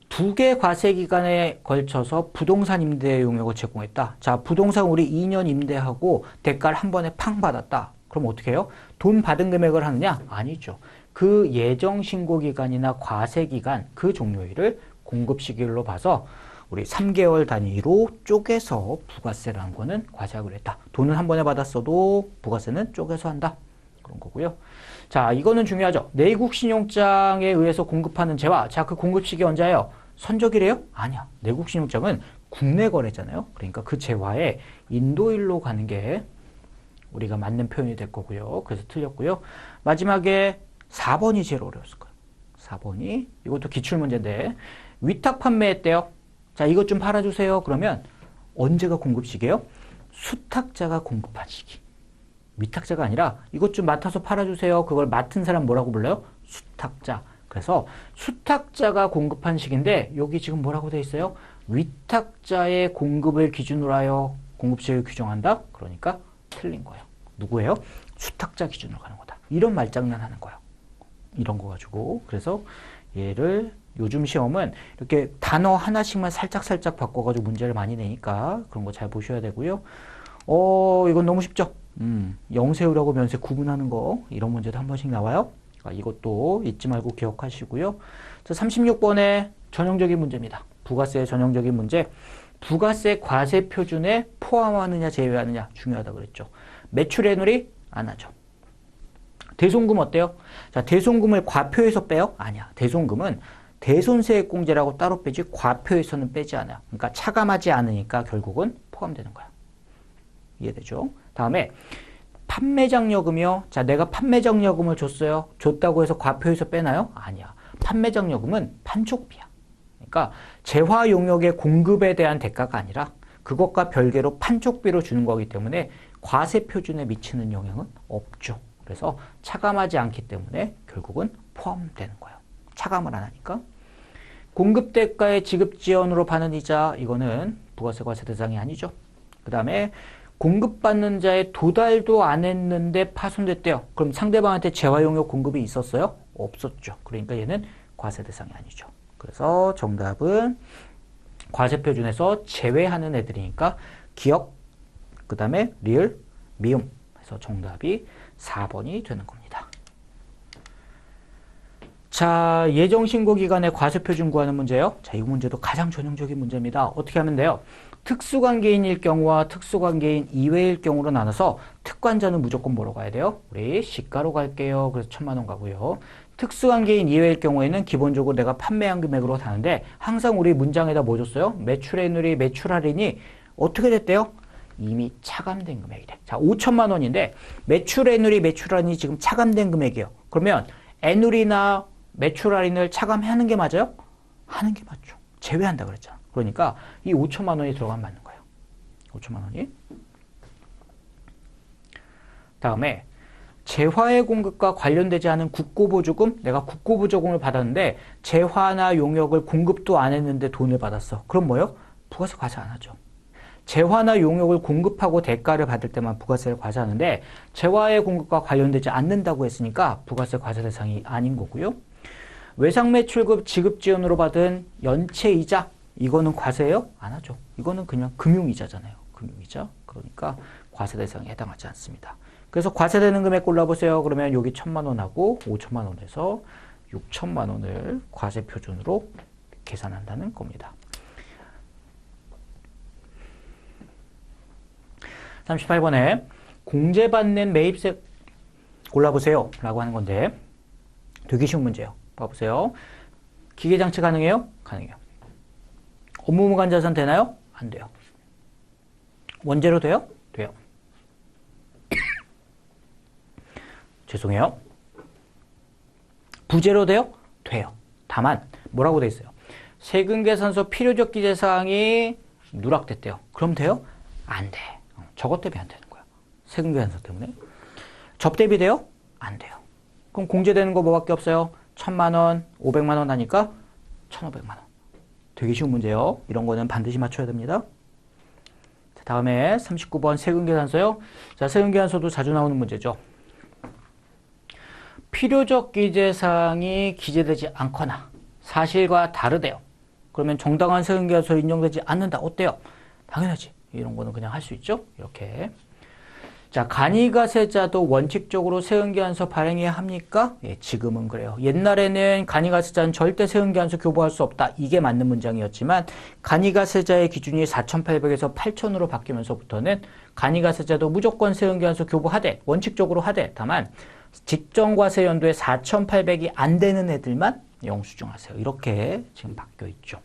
두 개 과세 기간에 걸쳐서 부동산 임대 용역을 제공했다. 자, 부동산 우리 2년 임대하고 대가를 한 번에 팡 받았다. 그럼 어떻게 해요? 돈 받은 금액을 하느냐? 아니죠. 그 예정 신고 기간이나 과세 기간 그 종료일을 공급 시기로 봐서 우리 3개월 단위로 쪼개서 부가세라는 거는 과세하기로 했다. 돈은 한 번에 받았어도 부가세는 쪼개서 한다. 그런 거고요. 자, 이거는 중요하죠. 내국 신용장에 의해서 공급하는 재화. 자, 그 공급 시기 언제예요? 선적이래요? 아니야. 내국 신용장은 국내 거래잖아요. 그러니까 그 재화에 인도일로 가는 게 우리가 맞는 표현이 될 거고요. 그래서 틀렸고요. 마지막에 4번이 제일 어려웠을 거예요. 4번이 이것도 기출문제인데 위탁 판매했대요. 자, 이것 좀 팔아주세요. 그러면 언제가 공급 시기예요? 수탁자가 공급한 시기. 위탁자가 아니라 이것 좀 맡아서 팔아주세요. 그걸 맡은 사람 뭐라고 불러요? 수탁자. 그래서 수탁자가 공급한 시기인데 여기 지금 뭐라고 돼 있어요? 위탁자의 공급을 기준으로 하여 공급시기를 규정한다? 그러니까 틀린 거예요. 누구예요? 수탁자 기준으로 가는 거다. 이런 말장난 하는 거예요. 이런 거 가지고. 그래서 얘를 요즘 시험은 이렇게 단어 하나씩만 살짝 바꿔가지고 문제를 많이 내니까 그런 거 잘 보셔야 되고요. 이건 너무 쉽죠? 영세우라고 면세 구분하는 거 이런 문제도 한 번씩 나와요. 이것도 잊지 말고 기억하시고요. 자, 36번의 전형적인 문제입니다. 부가세의 전형적인 문제. 부가세 과세 표준에 포함하느냐 제외하느냐 중요하다고 그랬죠. 매출액률이 안 하죠. 대손금 어때요? 자, 대손금을 과표에서 빼요? 아니야. 대손금은 대손세액공제라고 따로 빼지 과표에서는 빼지 않아요. 그러니까 차감하지 않으니까 결국은 포함되는 거야. 이해되죠? 다음에 판매장려금이요. 자, 내가 판매장려금을 줬어요. 줬다고 해서 과표에서 빼나요? 아니야. 판매장려금은 판촉비야. 그러니까 재화 용역의 공급에 대한 대가가 아니라 그것과 별개로 판촉비로 주는 거기 때문에 과세 표준에 미치는 영향은 없죠. 그래서 차감하지 않기 때문에 결국은 포함되는 거예요. 차감을 안 하니까. 공급 대가의 지급 지연으로 받는 이자 이거는 부가세 과세 대상이 아니죠. 그 다음에 공급받는 자의 도달도 안 했는데 파손됐대요. 그럼 상대방한테 재화용역 공급이 있었어요? 없었죠. 그러니까 얘는 과세 대상이 아니죠. 그래서 정답은 과세표준에서 제외하는 애들이니까 기억, 그 다음에 리을, 미음 해서 정답이 4번이 되는 겁니다. 자, 예정신고기간에 과세표준 구하는 문제예요. 자, 이 문제도 가장 전형적인 문제입니다. 어떻게 하면 돼요? 특수관계인일 경우와 특수관계인 이외일 경우로 나눠서 특관자는 무조건 뭐로 가야 돼요? 우리 시가로 갈게요. 그래서 1,000만 원 가고요. 특수관계인 이외일 경우에는 기본적으로 내가 판매한 금액으로 다는데 항상 우리 문장에다 뭐 줬어요? 매출애누리, 매출할인이 어떻게 됐대요? 이미 차감된 금액이래. 자, 5,000만 원인데 매출애누리, 매출할인이 지금 차감된 금액이에요. 그러면 애누리나 매출할인을 차감하는 게 맞아요? 하는 게 맞죠. 제외한다 그랬잖아. 그러니까 이 5,000만 원이 들어가면 맞는 거예요. 5,000만 원이. 다음에 재화의 공급과 관련되지 않은 국고보조금, 내가 국고보조금을 받았는데 재화나 용역을 공급도 안 했는데 돈을 받았어. 그럼 뭐예요? 부가세 과세 안 하죠. 재화나 용역을 공급하고 대가를 받을 때만 부가세를 과세하는데 재화의 공급과 관련되지 않는다고 했으니까 부가세 과세 대상이 아닌 거고요. 외상매출급 지급지원으로 받은 연체이자, 이거는 과세예요? 안 하죠. 이거는 그냥 금융이자잖아요. 금융이자. 그러니까 과세 대상에 해당하지 않습니다. 그래서 과세되는 금액 골라보세요. 그러면 여기 1,000만 원하고 5,000만 원에서 6,000만 원을 과세 표준으로 계산한다는 겁니다. 38번에 공제받는 매입세 골라보세요 라고 하는 건데 되게 쉬운 문제예요. 봐보세요. 기계장치 가능해요? 가능해요. 업무무관자산 되나요? 안 돼요. 원재료 돼요? 돼요. 죄송해요. 부재료 돼요? 돼요. 다만 뭐라고 돼 있어요? 세금계산서 필요적 기재사항이 누락됐대요. 그럼 돼요? 안 돼. 저것 때문에 안 되는 거야. 세금계산서 때문에. 접대비 돼요? 안 돼요. 그럼 공제되는 거 뭐밖에 없어요? 1,000만 원, 500만 원 하니까 1,500만 원. 되게 쉬운 문제요. 이런 거는 반드시 맞춰야 됩니다. 자, 다음에 39번 세금계산서요. 자, 세금계산서도 자주 나오는 문제죠. 필요적 기재사항이 기재되지 않거나 사실과 다르대요. 그러면 정당한 세금계산서 인정되지 않는다. 어때요? 당연하지. 이런 거는 그냥 할 수 있죠. 이렇게. 자, 간이가세자도 원칙적으로 세금계산서 발행해야 합니까? 예, 지금은 그래요. 옛날에는 간이가세자는 절대 세금계산서 교부할 수 없다. 이게 맞는 문장이었지만 간이가세자의 기준이 4,800에서 8,000으로 바뀌면서부터는 간이가세자도 무조건 세금계산서 교부하되 원칙적으로 하되 다만 직전과세 연도에 4,800이 안 되는 애들만 영수증하세요. 이렇게 지금 바뀌어 있죠.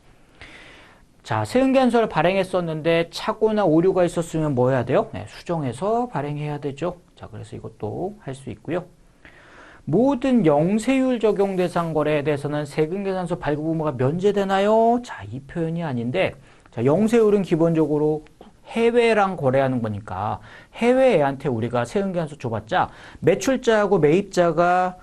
자, 세금계산서를 발행했었는데 착오나 오류가 있었으면 뭐 해야 돼요? 네, 수정해서 발행해야 되죠. 자, 그래서 이것도 할 수 있고요. 모든 영세율 적용 대상 거래에 대해서는 세금계산서 발급 의무가 면제되나요? 자, 이 표현이 아닌데, 자, 영세율은 기본적으로 해외랑 거래하는 거니까 해외 애한테 우리가 세금계산서 줘봤자 매출자하고 매입자가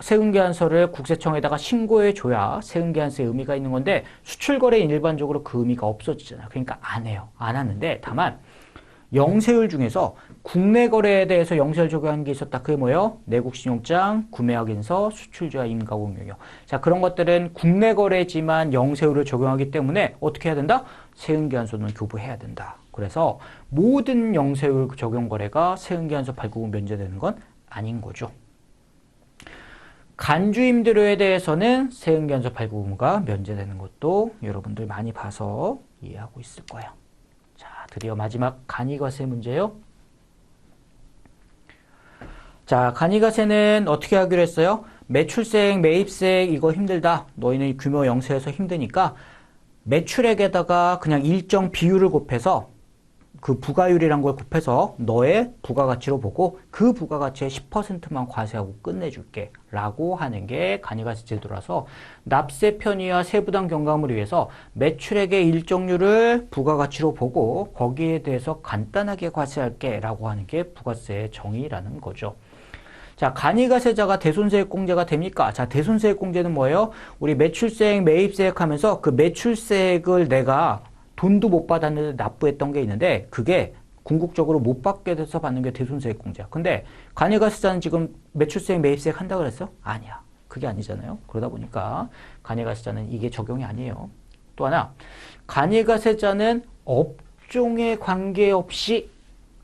세금계산서를 국세청에다가 신고해줘야 세금계산서의 의미가 있는 건데 수출거래는 일반적으로 그 의미가 없어지잖아요. 그러니까 안 해요. 안 하는데 다만 영세율 중에서 국내 거래에 대해서 영세율 적용하는 게 있었다. 그게 뭐예요? 내국신용장, 구매확인서, 수출주와 임가공유료. 자, 그런 것들은 국내 거래지만 영세율을 적용하기 때문에 어떻게 해야 된다? 세금계산서는 교부해야 된다. 그래서 모든 영세율 적용 거래가 세금계산서 발급 의무 면제되는 건 아닌 거죠. 간주임대료에 대해서는 세금계산서 발급 의무가 면제되는 것도 여러분들 많이 봐서 이해하고 있을 거예요. 자, 드디어 마지막 간이과세 문제예요. 자, 간이과세는 어떻게 하기로 했어요? 매출세액, 매입세액 이거 힘들다. 너희는 규모 영세에서 힘드니까 매출액에다가 그냥 일정 비율을 곱해서 그 부가율이란 걸 곱해서 너의 부가가치로 보고 그 부가가치의 10%만 과세하고 끝내줄게 라고 하는 게 간이과세 제도라서 납세 편의와 세부담 경감을 위해서 매출액의 일정률을 부가가치로 보고 거기에 대해서 간단하게 과세할게 라고 하는 게 부가세의 정의라는 거죠. 자, 간이과세자가 대손세액 공제가 됩니까? 자, 대손세액 공제는 뭐예요? 우리 매출세액, 매입세액 하면서 그 매출세액을 내가 돈도 못 받았는데 납부했던 게 있는데 그게 궁극적으로 못 받게 돼서 받는 게 대손수익공제야. 근데 간이가세자는 지금 매출세액, 매입세액 한다 그랬어? 아니야. 그게 아니잖아요. 그러다 보니까 간이가세자는 이게 적용이 아니에요. 또 하나, 간이가세자는 업종에 관계없이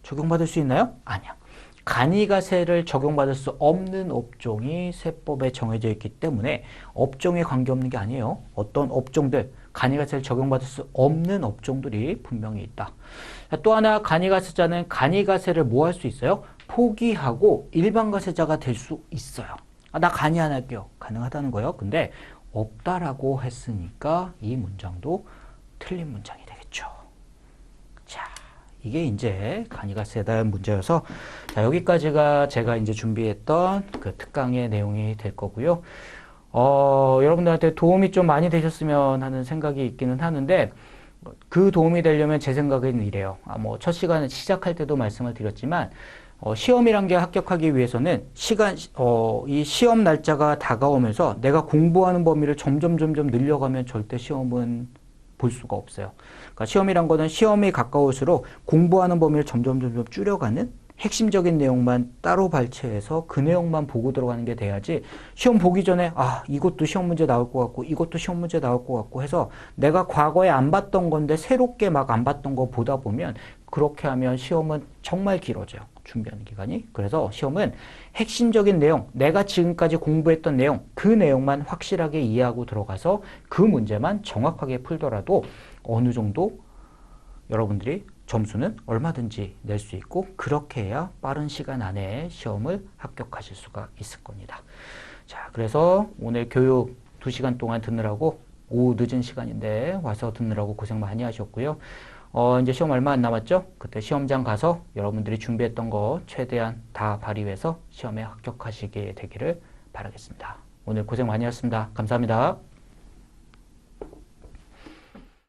적용받을 수 있나요? 아니야. 간이가세를 적용받을 수 없는 업종이 세법에 정해져 있기 때문에 업종에 관계없는 게 아니에요. 어떤 업종들, 간이가세를 적용받을 수 없는 업종들이 분명히 있다. 또 하나, 간이가세자는 간이가세를 뭐 할 수 있어요? 포기하고 일반가세자가 될 수 있어요. 나 간이 안 할게요. 가능하다는 거예요. 근데 없다라고 했으니까 이 문장도 틀린 문장이 되겠죠. 자, 이게 이제 간이가세에 대한 문제여서, 자, 여기까지가 제가 이제 준비했던 그 특강의 내용이 될 거고요. 여러분들한테 도움이 좀 많이 되셨으면 하는 생각이 있기는 하는데, 그 도움이 되려면 제 생각은 이래요. 첫 시간에 시작할 때도 말씀을 드렸지만, 시험이란 게 합격하기 위해서는 이 시험 날짜가 다가오면서 내가 공부하는 범위를 점점 늘려가면 절대 시험은 볼 수가 없어요. 그러니까 시험이란 거는 시험이 가까울수록 공부하는 범위를 점점 줄여가는 핵심적인 내용만 따로 발췌해서 그 내용만 보고 들어가는 게 돼야지, 시험 보기 전에 이것도 시험 문제 나올 것 같고 이것도 시험 문제 나올 것 같고 해서 내가 과거에 안 봤던 건데 새롭게 막 안 봤던 거 보다 보면, 그렇게 하면 시험은 정말 길어져요. 준비하는 기간이. 그래서 시험은 핵심적인 내용, 내가 지금까지 공부했던 내용, 그 내용만 확실하게 이해하고 들어가서 그 문제만 정확하게 풀더라도 어느 정도 여러분들이 점수는 얼마든지 낼 수 있고, 그렇게 해야 빠른 시간 안에 시험을 합격하실 수가 있을 겁니다. 자, 그래서 오늘 교육 2시간 동안 듣느라고, 오후 늦은 시간인데 와서 듣느라고 고생 많이 하셨고요. 이제 시험 얼마 안 남았죠? 그때 시험장 가서 여러분들이 준비했던 거 최대한 다 발휘해서 시험에 합격하시게 되기를 바라겠습니다. 오늘 고생 많이 하셨습니다. 감사합니다.